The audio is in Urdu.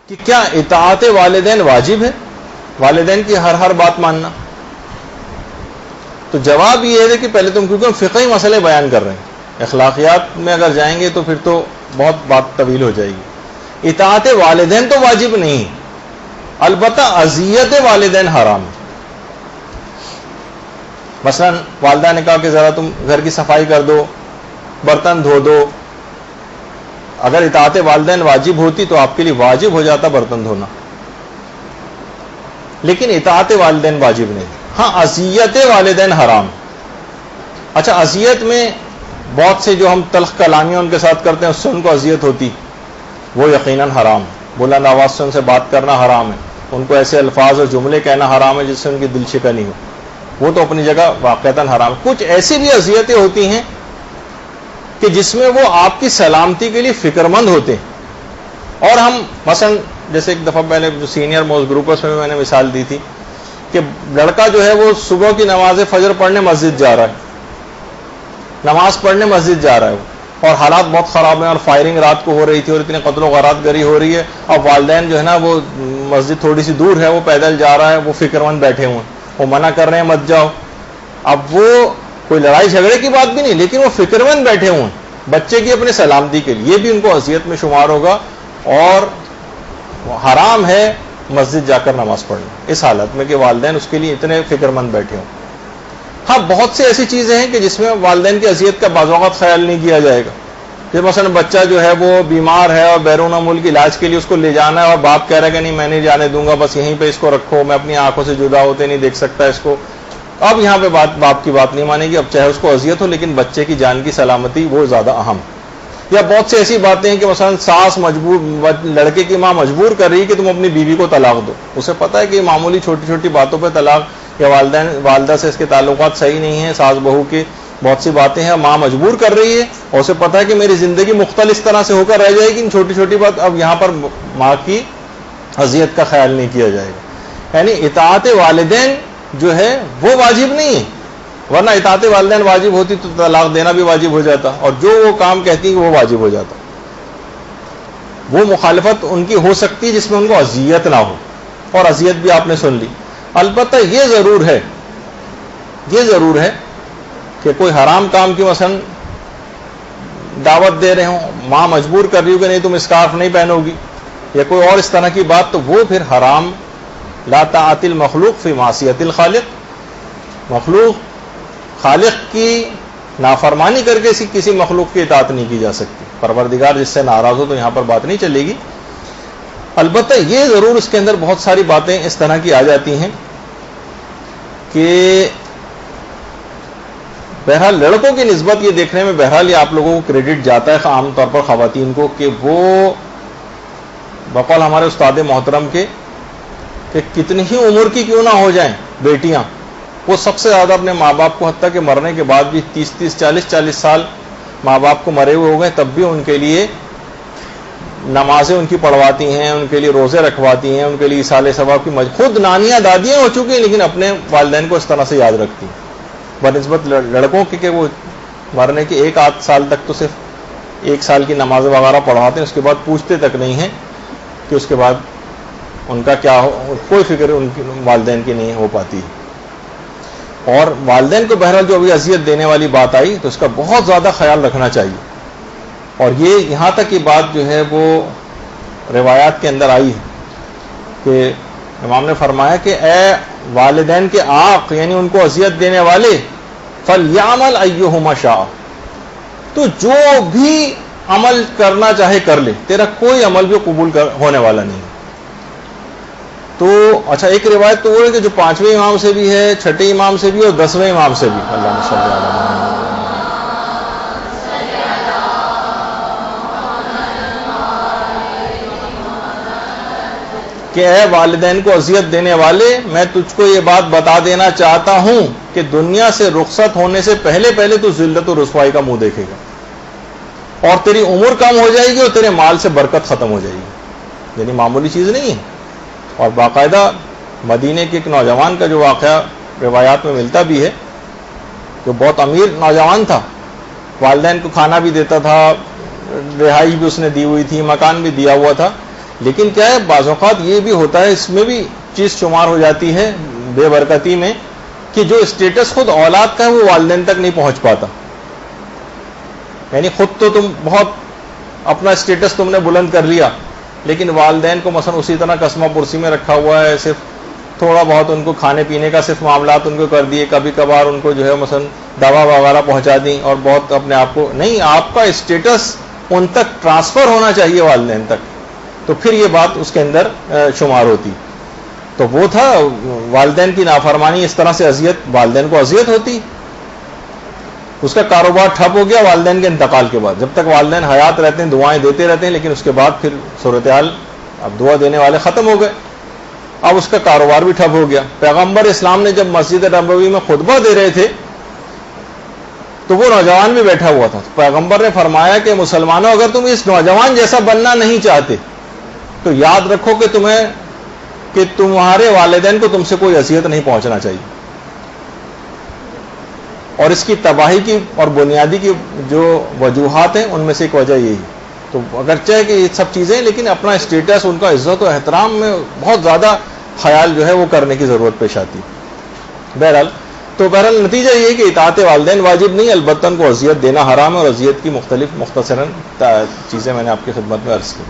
کہ کیا اطاعت والدین واجب ہے، والدین کی ہر بات ماننا؟ تو جواب یہ ہے کہ پہلے تم، کیونکہ ہم فقہی مسئلے بیان کر رہے ہیں، اخلاقیات میں اگر جائیں گے تو پھر تو بہت بات طویل ہو جائے گی۔ اطاعت والدین تو واجب نہیں، البتہ اذیت والدین حرام ہے۔ مثلا والدہ نے کہا کہ ذرا تم گھر کی صفائی کر دو، برتن دھو دو، اگر اطاعت والدین واجب ہوتی تو آپ کے لیے واجب ہو جاتا برتن دھونا، لیکن اطاعت والدین واجب نہیں۔ ہاں اذیت والدین حرام۔ اچھا، اذیت میں بہت سے جو ہم تلخ کلامیاں ان کے ساتھ کرتے ہیں اس سے ان کو اذیت ہوتی، وہ یقیناً حرام ہے۔ بلند آواز سے ان سے بات کرنا حرام ہے، ان کو ایسے الفاظ اور جملے کہنا حرام ہے جس سے ان کی دل شکنی ہو، وہ تو اپنی جگہ واقعتاً حرام۔ کچھ ایسی بھی اذیتیں ہوتی ہیں کہ جس میں وہ آپ کی سلامتی کے لیے فکر مند ہوتے ہیں، اور ہم مثلا جیسے ایک دفعہ پہلے جو سینئر موسٹ گروپس میں نے مثال دی تھی کہ لڑکا جو ہے وہ صبح کی نماز فجر پڑھنے مسجد جا رہا ہے، نماز پڑھنے مسجد جا رہا ہے، اور حالات بہت خراب ہیں، اور فائرنگ رات کو ہو رہی تھی اور اتنے قتل و غارات گری ہو رہی ہے، اور والدین جو ہے نا وہ مسجد تھوڑی سی دور ہے، وہ پیدل جا رہا ہے، وہ فکر مند بیٹھے ہوئے ہیں، وہ منع کر رہے ہیں مت جاؤ۔ اب وہ کوئی لڑائی جھگڑے کی بات بھی نہیں، لیکن وہ فکر مند بیٹھے ہوئے ہیں بچے کی اپنی سلامتی کے لیے، یہ بھی ان کو اذیت میں شمار ہوگا، اور حرام ہے مسجد جا کر نماز پڑھنا اس حالت میں کہ والدین اس کے لیے اتنے فکر مند بیٹھے ہوں۔ ہاں بہت سی ایسی چیزیں ہیں کہ جس میں والدین کی اذیت کا بعض اوقات خیال نہیں کیا جائے گا، جیسے مثلا بچہ جو ہے وہ بیمار ہے اور بیرون ملک علاج کے لیے اس کو لے جانا ہے، اور باپ کہہ رہا ہے کہ نہیں میں نہیں جانے دوں گا، بس یہیں پہ اس کو رکھو، میں اپنی آنکھوں سے جدا ہوتے نہیں دیکھ سکتا اس کو۔ اب یہاں پہ باپ کی بات نہیں مانے گی، اب چاہے اس کو اذیت ہو لیکن بچے کی جان کی سلامتی وہ زیادہ اہم۔ یا بہت سی ایسی باتیں ہیں کہ مثلا ساس لڑکے کی ماں مجبور کر رہی ہے کہ تم اپنی بیوی کو طلاق دو، اسے پتہ ہے کہ یہ معمولی چھوٹی چھوٹی باتوں پہ طلاق، یا والدہ سے اس کے تعلقات صحیح نہیں ہیں، ساس بہو کی بہت سی باتیں ہیں، ماں مجبور کر رہی ہے، اور اسے پتہ ہے کہ میری زندگی مختلف اس طرح سے ہو کر رہ جائے گی ان چھوٹی چھوٹی بات، اب یہاں پر ماں کی اذیت کا خیال نہیں کیا جائے گا۔ یعنی اطاعت والدین جو ہے وہ واجب نہیں ہے، ورنہ اطاعت والدین واجب ہوتی تو طلاق دینا بھی واجب ہو جاتا، اور جو وہ کام کہتی ہیں وہ واجب ہو جاتا۔ وہ مخالفت ان کی ہو سکتی ہے جس میں ان کو اذیت نہ ہو، اور اذیت بھی آپ نے سن لی۔ البتہ یہ ضرور ہے کہ کوئی حرام کام کی مثلا دعوت دے رہے ہوں، ماں مجبور کر رہی ہو کہ نہیں تم اسکارف نہیں پہنو گی، یا کوئی اور اس طرح کی بات، تو وہ پھر حرام۔ لا طاعت المخلوق فی معصیت الخالق، خالق کی نافرمانی کر کے کسی مخلوق کی اطاعت نہیں کی جا سکتی، پروردگار جس سے ناراض ہو تو یہاں پر بات نہیں چلے گی۔ البتہ یہ ضرور اس کے اندر بہت ساری باتیں اس طرح کی آ جاتی ہیں کہ بہرحال لڑکوں کی نسبت یہ دیکھنے میں بہرحال یہ آپ لوگوں کو کریڈٹ جاتا ہے عام طور پر خواتین کو، کہ وہ بقول ہمارے استاد محترم کے کہ کتنی ہی عمر کی کیوں نہ ہو جائیں بیٹیاں، وہ سب سے زیادہ اپنے ماں باپ کو، حتیٰ کہ مرنے کے بعد بھی 30 40 سال ماں باپ کو مرے ہوئے ہو گئے تب بھی ان کے لیے نمازیں ان کی پڑھواتی ہیں، ان کے لیے روزے رکھواتی ہیں، ان کے لیے ایصال ثواب کی خود نانیاں دادیاں ہو چکی ہیں لیکن اپنے والدین کو اس طرح سے یاد رکھتی ہیں، بنسبت لڑکوں کے کہ وہ مرنے کے 1 سال تک تو صرف 1 سال کی نماز وغیرہ پڑھواتے ہیں، اس کے بعد پوچھتے تک نہیں ہیں کہ اس کے بعد ان کا کیا ہو، کوئی فکر ان کی والدین کی نہیں ہو پاتی۔ اور والدین کو بہرحال جو ابھی اذیت دینے والی بات آئی تو اس کا بہت زیادہ خیال رکھنا چاہیے، اور یہ یہاں تک یہ بات جو ہے وہ روایات کے اندر آئی ہے کہ امام نے فرمایا کہ اے والدین کے عاق، یعنی ان کو اذیت دینے والے، فَلْيَعْمَلْ أَيُّهُمَا شَاءَ، تو جو بھی عمل کرنا چاہے کر لے، تیرا کوئی عمل بھی قبول ہونے والا نہیں۔ تو اچھا ایک روایت تو وہ ہے کہ جو 5ویں امام سے بھی ہے، 6ٹھے امام سے بھی اور 10ویں امام سے بھی، اللہ صلی اللہ علیہ وسلم، کہ اے والدین کو اذیت دینے والے، میں تجھ کو یہ بات بتا دینا چاہتا ہوں کہ دنیا سے رخصت ہونے سے پہلے تو ذلت و رسوائی کا منہ دیکھے گا، اور تیری عمر کم ہو جائے گی اور تیرے مال سے برکت ختم ہو جائے گی، یعنی معمولی چیز نہیں ہے۔ اور باقاعدہ مدینے کے ایک نوجوان کا جو واقعہ روایات میں ملتا بھی ہے، جو بہت امیر نوجوان تھا، والدین کو کھانا بھی دیتا تھا، رہائی بھی اس نے دی ہوئی تھی، مکان بھی دیا ہوا تھا، لیکن کیا ہے بعض اوقات یہ بھی ہوتا ہے, اس میں بھی چیز شمار ہو جاتی ہے بے برکتی میں, کہ جو اسٹیٹس خود اولاد کا ہے وہ والدین تک نہیں پہنچ پاتا. یعنی خود تو تم بہت اپنا اسٹیٹس تم نے بلند کر لیا, لیکن والدین کو مثلا اسی طرح قسمہ پرسی میں رکھا ہوا ہے, صرف تھوڑا بہت ان کو کھانے پینے کا صرف معاملات ان کو کر دیے, کبھی کبھار ان کو جو ہے مثلا دوا وغیرہ پہنچا دیں, اور بہت اپنے آپ کو نہیں, آپ کا اسٹیٹس ان تک ٹرانسفر ہونا چاہیے والدین تک, تو پھر یہ بات اس کے اندر شمار ہوتی. تو وہ تھا والدین کی نافرمانی, اس طرح سے اذیت, والدین کو اذیت ہوتی. اس کا کاروبار ٹھپ ہو گیا والدین کے انتقال کے بعد. جب تک والدین حیات رہتے ہیں دعائیں دیتے رہتے ہیں, لیکن اس کے بعد پھر صورتحال, اب دعا دینے والے ختم ہو گئے, اب اس کا کاروبار بھی ٹھپ ہو گیا. پیغمبر اسلام نے جب مسجد نبوی میں خطبہ دے رہے تھے تو وہ نوجوان بھی بیٹھا ہوا تھا. پیغمبر نے فرمایا کہ مسلمانوں, اگر تم اس نوجوان جیسا بننا نہیں چاہتے تو یاد رکھو کہ تمہارے والدین کو تم سے کوئی اذیت نہیں پہنچنا چاہیے. اور اس کی تباہی کی اور بنیادی کی جو وجوہات ہیں ان میں سے ایک وجہ یہی. تو اگرچہ کہ یہ سب چیزیں, لیکن اپنا اسٹیٹس, ان کا عزت و احترام میں بہت زیادہ خیال جو ہے وہ کرنے کی ضرورت پیش آتی. بہرحال نتیجہ یہ ہے کہ اطاعت والدین واجب نہیں, البتہ ان کو اذیت دینا حرام ہے, اور اذیت کی مختلف مختصراً چیزیں میں نے آپ کی خدمت میں عرض کی.